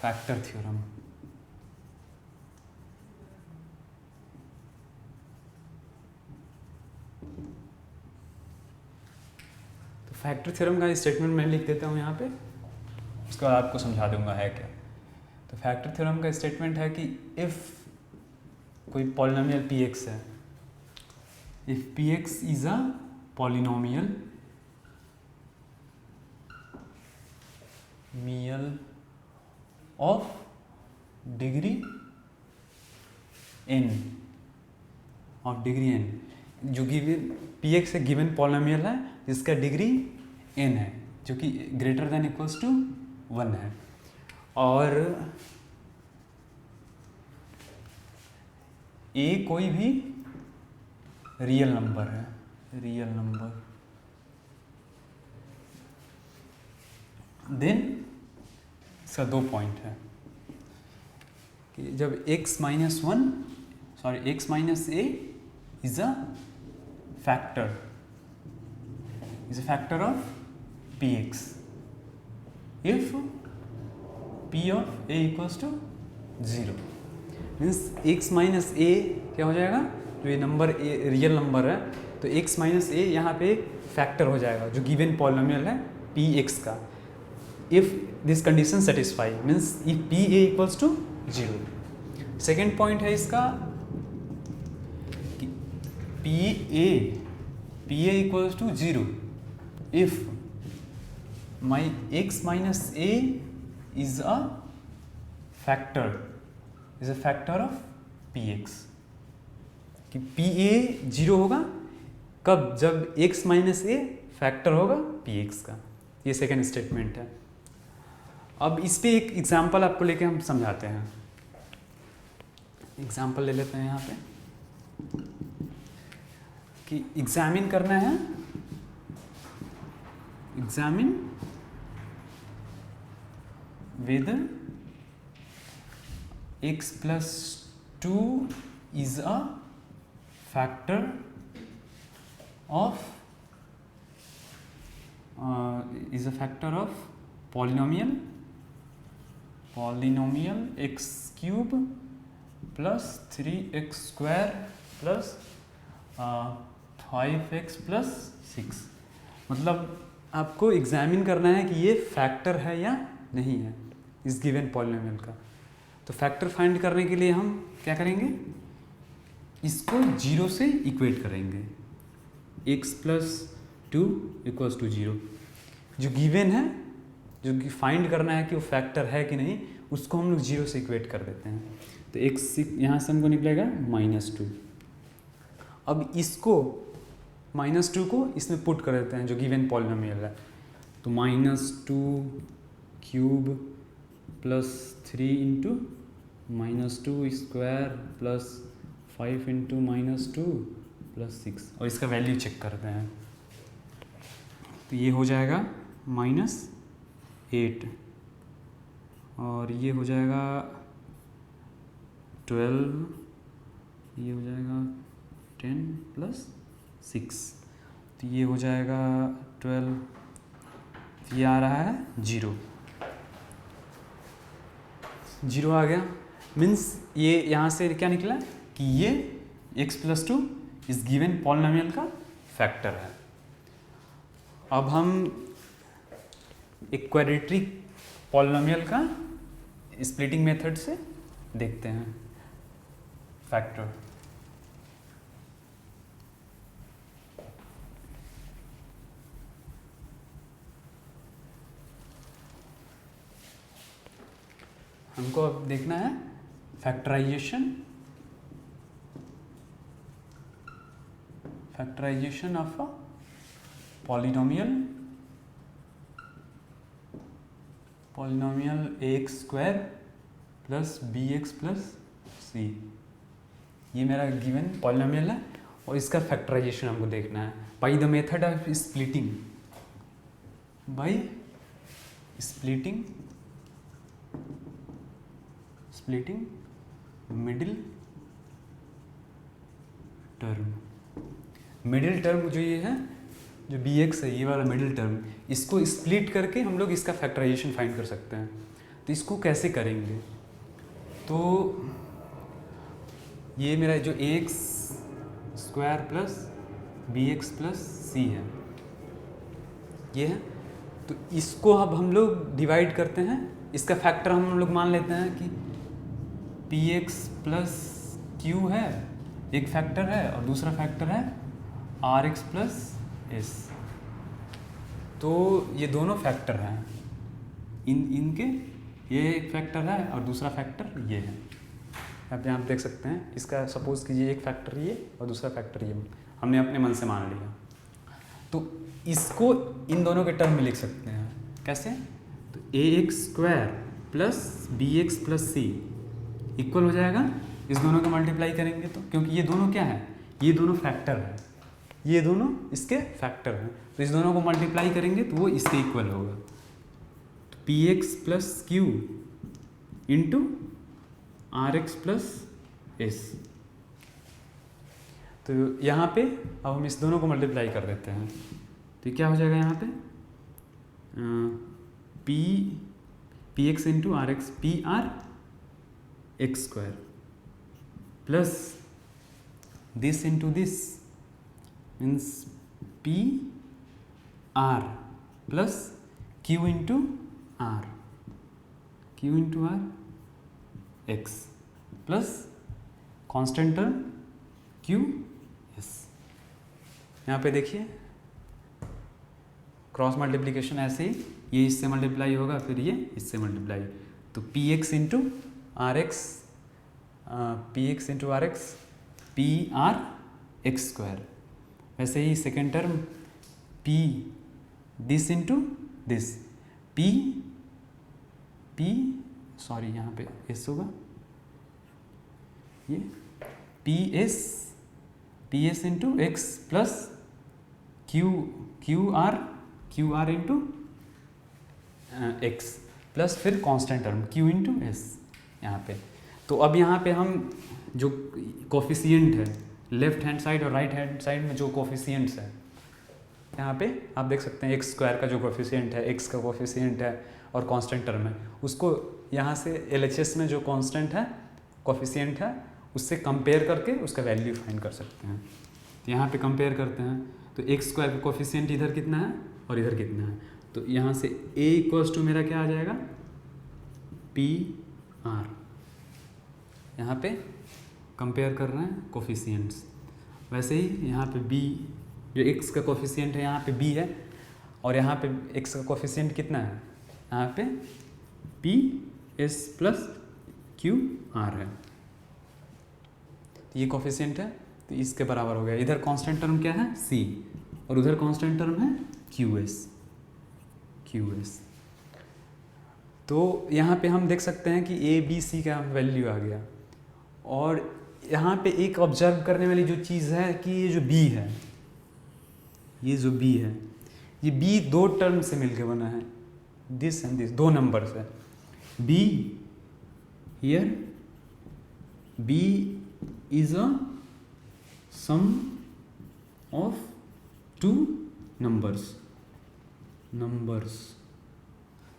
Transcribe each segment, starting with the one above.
Factor theorem. तो factor theorem का statement मैं लिख देता हूँ यहाँ पे, उसके बाद आपको समझा दूंगा है क्या। तो फैक्टर थ्योरम का स्टेटमेंट है कि इफ़ कोई पॉलिनोमियल px है, if px is a polynomial of degree n, जो गिवन px एक गिवन पॉलिनोमियल है जिसका डिग्री n है, जो कि ग्रेटर देन इक्वल्स टू 1 है, और a कोई भी रियल नंबर है, देन इसका 2 पॉइंट है कि जब x minus a is a factor of px if p of a equals to 0, means x minus a क्या हो जाएगा, जो ये नंबर रियल नंबर है तो x माइनस a यहाँ पे एक फैक्टर हो जाएगा जो गिवन पॉलिनोमियल है px का, if this condition satisfy, means if p a equals to 0। Second point है इसका कि p a equals to 0 if my x minus a is a factor of px, कि pa 0 होगा कब, जब x माइनस a फैक्टर होगा px का। ये सेकेंड स्टेटमेंट है। अब इस पे एक एग्जांपल आपको लेके हम समझाते हैं। एग्जांपल ले लेते हैं यहाँ पे कि एग्जामिन करना है, examine whether x plus 2 is a factor of polynomial x cube plus 3x square plus 5x plus 6। मतलब आपको एग्जामिन करना है कि ये फैक्टर है या नहीं है इस गिवन पॉलिनोमियल का। तो फैक्टर फाइंड करने के लिए हम क्या करेंगे, इसको 0 से इक्वेट करेंगे, x प्लस 2 इक्वल्स टू 0, जो गिवन है, जो कि फाइंड करना है कि वो फैक्टर है कि नहीं, उसको हम लोग 0 से इक्वेट कर देते हैं। तो x यहाँ से हमको निकलेगा -2। अब इसको -2 को इसमें पुट कर देते हैं जो गिवन पॉलिनोमियल है, तो -2 cube plus 3 into -2 square plus 5 into -2 plus 6, और इसका वैल्यू चेक करते हैं। तो ये हो जाएगा -8 और ये हो जाएगा 12, ये हो जाएगा 10 प्लस 6, तो ये हो जाएगा 12, ये आ रहा है 0 आ गया। मीन्स ये यहाँ से क्या निकला कि ये x प्लस 2 इस गिवन पॉलिनोमियल का फैक्टर है। अब हम एक क्वाड्रेटिक पॉलिनोमियल का स्प्लिटिंग मेथड से देखते हैं फैक्टर। हमको अब देखना है factorization of a polynomial ax square plus bx plus c। ये मेरा गिवन पॉलिनोमियल है और इसका फैक्टराइजेशन हमको देखना है by the method of splitting middle term जो ये है, जो bx है, ये वाला मिडिल टर्म, इसको स्प्लिट करके हम लोग इसका फैक्टराइजेशन फाइंड कर सकते हैं। तो इसको कैसे करेंगे? तो ये मेरा जो x square plus b x plus c है, ये है। तो इसको अब हम लोग डिवाइड करते हैं, इसका फैक्टर हम लोग मान लेते हैं कि पी एक्स प्लस क्यू है एक फैक्टर है, और दूसरा फैक्टर है आर एक्स प्लस एस। तो ये दोनों फैक्टर हैं, इनके ये एक फैक्टर है और दूसरा फैक्टर ये है। यहाँ पे आप देख सकते हैं, इसका सपोज कीजिए एक फैक्टर ये और दूसरा फैक्टर ये, हमने अपने मन से मान लिया। तो इसको इन दोनों के टर्म में लिख सकते हैं, कैसे? तो a x square plus b x plus c equal हो जाएगा, इस दोनों को मल्टीप्लाई करेंगे तो, क्योंकि ये दोनों क्या है, ये दोनों फैक्टर है, ये दोनों इसके फैक्टर हैं, तो इस दोनों को मल्टीप्लाई करेंगे तो वो इसके इक्वल होगा। तो P X plus Q into are X plus S. तो यहाँ पे अब हम इस दोनों को मल्टीप्लाई कर देते हैं, तो क्या हो जाएगा यहाँ पे P x into are x, P R x square plus this into this means P R plus Q into R, Q into are X plus constant term Q S. यहाँ पे देखिए क्रॉस मल्टीप्लिकेशन ऐसे ही, ये इससे multiply होगा फिर ये इससे मल्टीप्लाई, तो P x into are x, p x into are x, P R x square. वैसे ही second term p this into this, p sorry यहाँ पे एस होगा, ये p s into x plus Q r into x plus फिर constant term q into s यहाँ पे। तो अब यहाँ पे हम जो कोफिशिएंट है लेफ्ट हैंड साइड और राइट हैंड साइड में जो कोफिशिएंट्स है, यहाँ पे आप देख सकते हैं एक्स स्क्वायर का जो कोफिशिएंट है, एक्स का कोफिशिएंट है और कांस्टेंट टर्म है, उसको यहाँ से एलएचएस में जो कांस्टेंट है कोफिशिएंट है उससे कंपेयर करके उसका वैल्यू फाइंड कर सकते हैं। तो यहाँ पे कंपेयर करते हैं, तो एक्स स्क्वायर का कोफिशिएंट इधर कितना है और इधर कितना है, तो यहाँ से a इक्वल्स टू मेरा क्या आ जाएगा पी आर, यहाँ पे कंपेयर कर रहे हैं कोफिशिएंट्स। वैसे ही यहाँ पे b जो x का कोफिशिएंट है यहाँ पे b है, और यहाँ पे x का कोफिशिएंट कितना है, यहाँ पे P S plus Q R है, तो ये कोफिशिएंट है तो इसके बराबर हो गया। इधर कांस्टेंट टर्म क्या है c और उधर कांस्टेंट टर्म है क्यू एस। तो यहाँ पे हम देख सकते हैं कि ए बी सी का वैल्यू आ गया, और यहाँ पे एक ऑब्जर्व करने वाली जो चीज़ है कि ये जो b है, ये जो b है, ये b दो टर्म से मिलके बना है, दिस एंड दिस, दो नंबर से। b here b is a sum of two numbers,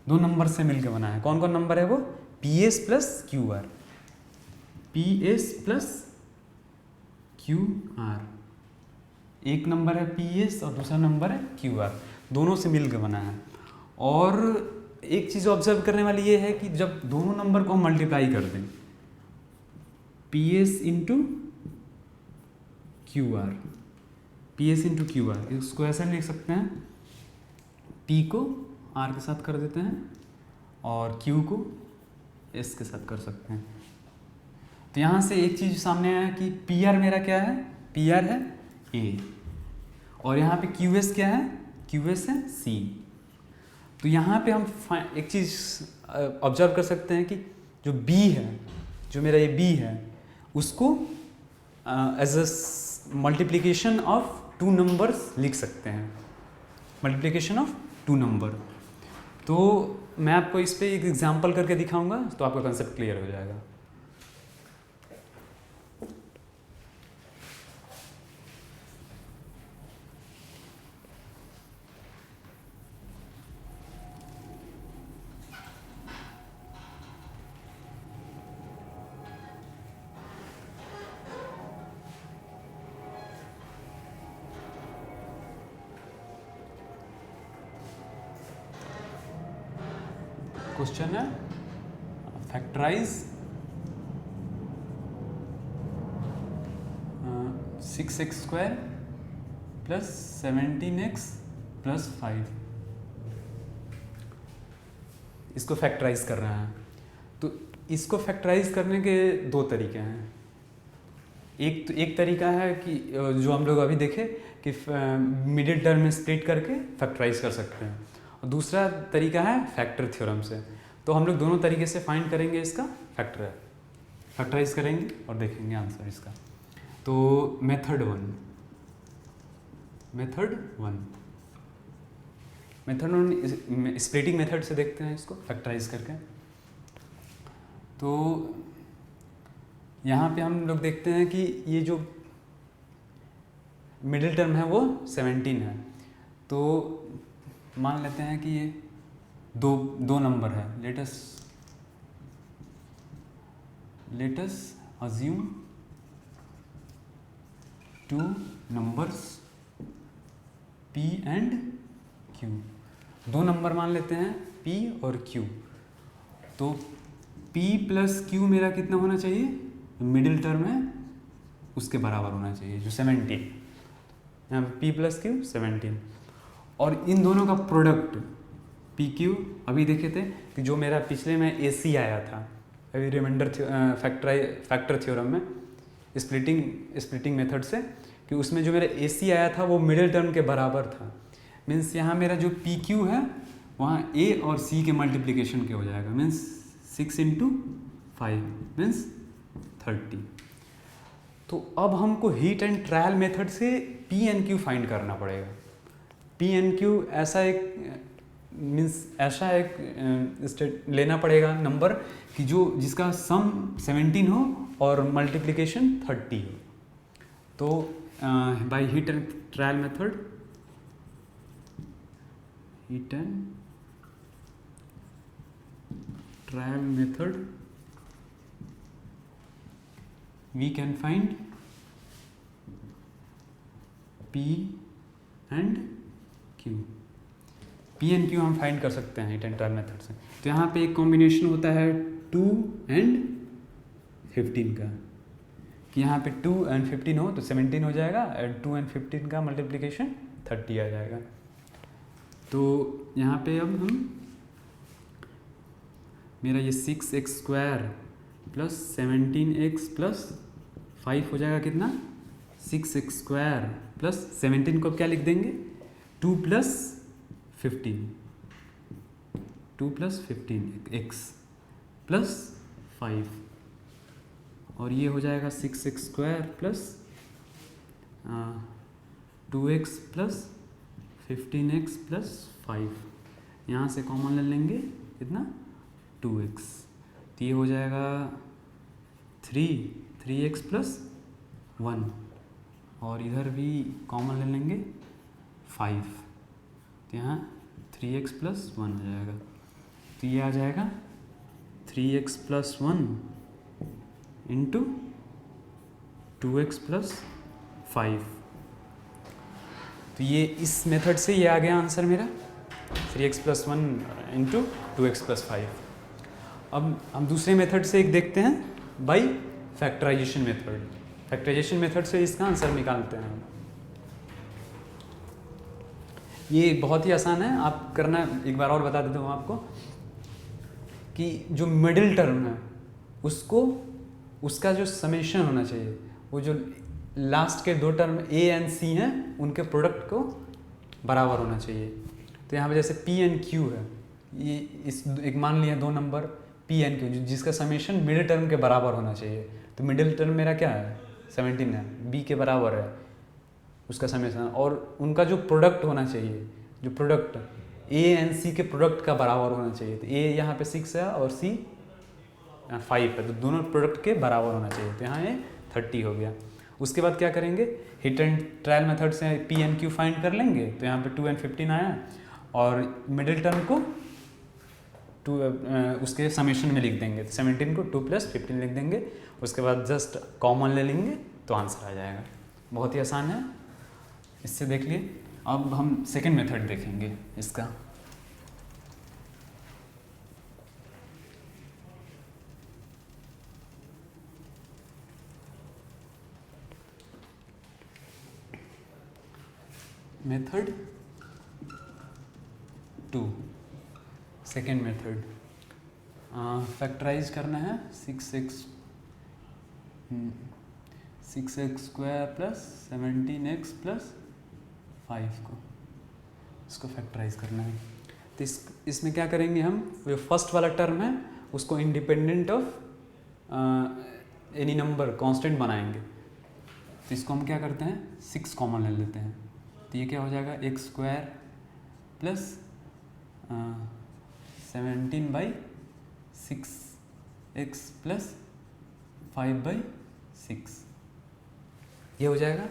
दो नंबर से मिलके बना है। कौन कौन नंबर है वो, P S plus Q R, P S plus Q R, एक नंबर है पी एस और दूसरा नंबर है क्यू आर, दोनों से मिलकर बना है। और एक चीज़ ऑब्जर्व करने वाली ये है कि जब दोनों नंबर को हम मल्टीप्लाई कर दें, P s into Q R, P s into Q R, इसको ऐसे लिख सकते हैं, पी को आर के साथ कर देते हैं और क्यू को एस के साथ कर सकते हैं। तो यहाँ से एक चीज़ सामने आया कि पी आर मेरा क्या है, पी आर है ए, और यहाँ पे क्यू एस क्या है, क्यू एस है सी। तो यहाँ पे हम एक चीज़ ऑब्जर्व कर सकते हैं कि जो बी है, जो मेरा ये बी है, उसको as a multiplication of two numbers लिख सकते हैं, मल्टीप्लिकेशन ऑफ टू नंबर। तो मैं आपको इस पे एक एग्जांपल करके दिखाऊंगा तो आपका कंसेप्ट क्लियर हो जाएगा। क्वेश्चन है factorise 6x² plus 17x plus 5, इसको फैक्टराइज कर रहे हैं। तो इसको फैक्टराइज करने के दो तरीके हैं। एक तरीका है कि जो हम लोग अभी देखे कि मिडिल टर्म में स्प्लिट करके फैक्टराइज कर सकते हैं, और दूसरा तरीका है फैक्टर थ्योरम से। तो हम लोग दोनों तरीके से फाइंड करेंगे इसका फैक्टराइज करेंगे और देखेंगे आंसर इसका। तो मेथड वन स्प्लिटिंग मेथड से देखते हैं इसको फैक्टराइज करके। तो यहाँ पे हम लोग देखते हैं कि ये जो मिडिल टर्म है वो 17 है। तो मान लेते हैं कि ये दो नंबर है। Let's assume 2 numbers P and Q। दो नंबर मान लेते हैं P और Q। तो P प्लस Q मेरा कितना होना चाहिए, मिडिल टर्म है उसके बराबर होना चाहिए, जो 17, यहाँ पे P प्लस Q 17। और इन दोनों का प्रोडक्ट PQ अभी देखे थे कि जो मेरा पिछले में AC आया था अभी रिमाइंडर फैक्टर थ्योरम में स्प्लिटिंग मेथड से, कि उसमें जो मेरा AC आया था वो मिडिल टर्म के बराबर था। मीन्स यहाँ मेरा जो PQ है वहाँ A और C के मल्टीप्लिकेशन के हो जाएगा, मीन्स 6 × 5 मीन्स 30। तो अब हमको हीट एंड ट्रायल मेथड से P एंड Q फाइंड करना पड़ेगा। P एंड Q ऐसा एक स्टेट लेना पड़ेगा नंबर कि जिसका सम 17 हो और मल्टीप्लिकेशन 30 हो। तो by heat and trial method we can find P and Q। P and Q हम फाइंड कर सकते हैं हीट एंड ट्रायल मेथड से। तो यहाँ पे एक कॉम्बिनेशन होता है 2 and 15 का, कि यहाँ पे 2 and 15 हो तो 17 हो जाएगा, और 2 and 15 का मल्टीप्लिकेशन 30 आ जाएगा। तो यहाँ पे अब मेरा ये 6x² प्लस 17x प्लस 5 हो जाएगा कितना, 6x² प्लस 17 को क्या लिख देंगे 2 प्लस 15 x प्लस 5, और ये हो जाएगा 6x² plus 2x plus 15x plus 5। यहाँ से कॉमन ले लेंगे कितना 2x, तो ये हो जाएगा 3x प्लस 1, और इधर भी कॉमन ले लेंगे 5, तो यहाँ 3x प्लस 1 हो जाएगा। तो ये आ जाएगा 3x plus 1 into 2x plus 5। तो ये इस मेथड से ये आ गया आंसर मेरा 3x plus 1 into 2x plus 5। अब हम दूसरे मेथड से एक देखते हैं बाई फैक्टराइजेशन मेथड से इसका आंसर निकालते हैं। ये बहुत ही आसान है, आप करना। एक बार और बता देता हूँ आपको कि जो मिडिल टर्म है उसका जो समेशन होना चाहिए, वो जो लास्ट के दो टर्म A एंड C हैं उनके प्रोडक्ट को बराबर होना चाहिए। तो यहाँ पे जैसे P एंड Q है, ये एक मान लिया दो नंबर P एंड Q जिसका समेशन मिडिल टर्म के बराबर होना चाहिए। तो मिडिल टर्म मेरा क्या है 17 है, B के बराबर है उसका समेशन, और उनका जो प्रोडक्ट होना चाहिए, जो प्रोडक्ट A एंड C के प्रोडक्ट का बराबर होना चाहिए। तो A यहाँ पे 6 है और C 5 है, तो दोनों प्रोडक्ट के बराबर होना चाहिए। तो यहाँ ये 30 हो गया। उसके बाद क्या करेंगे, हिट एंड ट्रायल मेथड से P एंड Q फाइंड कर लेंगे। तो यहाँ पे 2 एंड 15 आया, और मिडिल टर्म को उसके समेशन में लिख देंगे। 17 को 2 प्लस 15 लिख देंगे, उसके बाद जस्ट कॉमन ले लेंगे तो आंसर आ जाएगा। बहुत ही आसान है, इससे देख लिए। अब हम सेकेंड मेथड देखेंगे इसका। मेथड 2, सेकेंड मेथड फैक्टराइज करना है 6x square plus 17x plus 5 को, इसको फैक्टराइज करना है। तो इसमें क्या करेंगे हम, जो फर्स्ट वाला टर्म है उसको independent of any number constant बनाएंगे। तो इसको हम क्या करते हैं 6 कॉमन ले लेते हैं। तो ये क्या हो जाएगा x square plus 17/6 x plus 5/6, ये हो जाएगा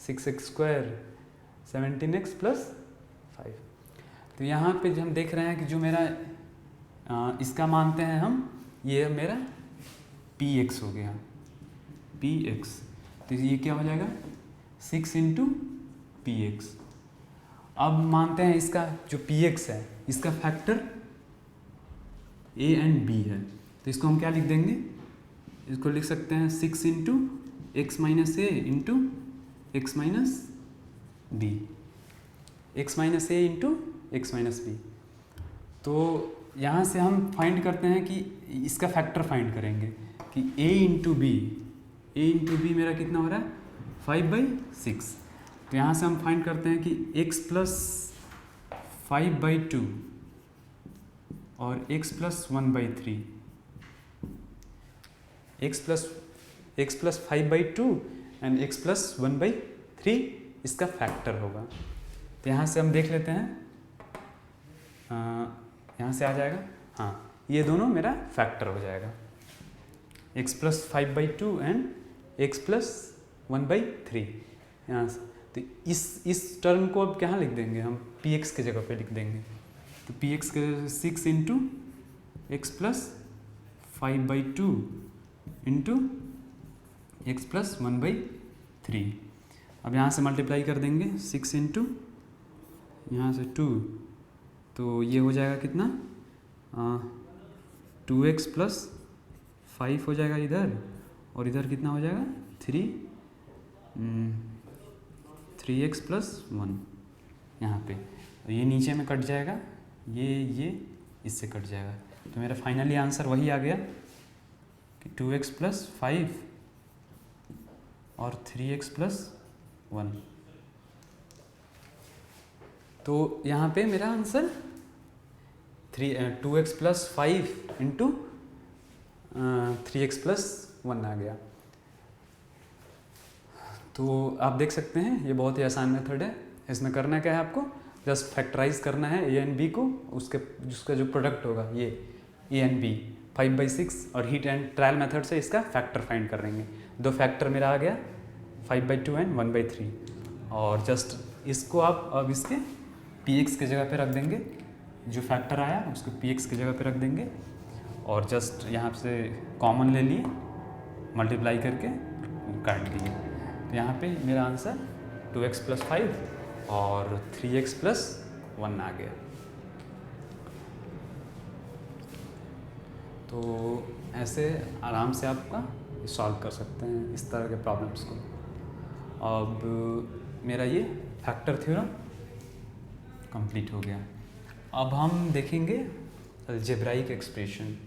6x स्क्वायर 17x प्लस 5। तो यहाँ पे जो हम देख रहे हैं कि जो मेरा इसका मानते हैं हम, ये मेरा px हो गया, px। तो ये क्या हो जाएगा 6 × px। अब मानते हैं इसका जो px है इसका फैक्टर a एंड b है। तो इसको हम क्या लिख देंगे, इसको लिख सकते हैं 6 × x - a × x - b, x - a × x - b। तो यहाँ से हम फाइंड करते हैं कि इसका फैक्टर फाइंड करेंगे कि a × b मेरा कितना हो रहा है 5/6। तो यहाँ से हम फाइंड करते हैं कि x प्लस 5/2 और x plus 1/3, x plus 5/2 and x plus 1/3 इसका फैक्टर होगा। तो यहाँ से हम देख लेते हैं, यहाँ से आ जाएगा, हाँ ये दोनों मेरा फैक्टर हो जाएगा, x plus 5/2 and x plus 1/3 यहाँ से। तो इस टर्म को अब कहाँ लिख देंगे हम, px के जगह पे लिख देंगे। तो px के 6 × x प्लस 5/2 × x प्लस 1/3। अब यहाँ से मल्टीप्लाई कर देंगे 6 × यहाँ से 2, तो ये हो जाएगा कितना 2x प्लस 5 हो जाएगा इधर, और इधर कितना हो जाएगा 3x प्लस 1 यहाँ पे। तो ये नीचे में कट जाएगा, ये इससे कट जाएगा। तो मेरा फाइनली आंसर वही आ गया कि 2x प्लस 5 और 3x प्लस 1। तो यहाँ पे मेरा answer 2x plus 5 × 3x plus 1 आ गया। तो आप देख सकते हैं ये बहुत ही आसान मेथड है। इसमें करना क्या है, आपको जस्ट फैक्टराइज करना है a एंड b को, उसका जो प्रोडक्ट होगा ये a एंड b 5/6, और हीट एंड ट्रायल मेथड से इसका फैक्टर फाइंड करेंगे। दो फैक्टर मेरा आ गया 5/2 एंड 1/3, और जस्ट इसको आप अब इसके px के जगह पे रख देंगे, जो फैक्टर आया उसको px की जगह पे रख देंगे, और जस्ट यहाँ से कॉमन ले लिए, मल्टीप्लाई करके काट दिए। तो यहाँ पे मेरा आंसर 2x प्लस 5 और 3x प्लस 1 आ गया। तो ऐसे आराम से आपका सॉल्व कर सकते हैं इस तरह के प्रॉब्लम्स को। अब मेरा ये फैक्टर थ्योरम कंप्लीट हो गया। अब हम देखेंगे अलजेब्राइक एक्सप्रेशन।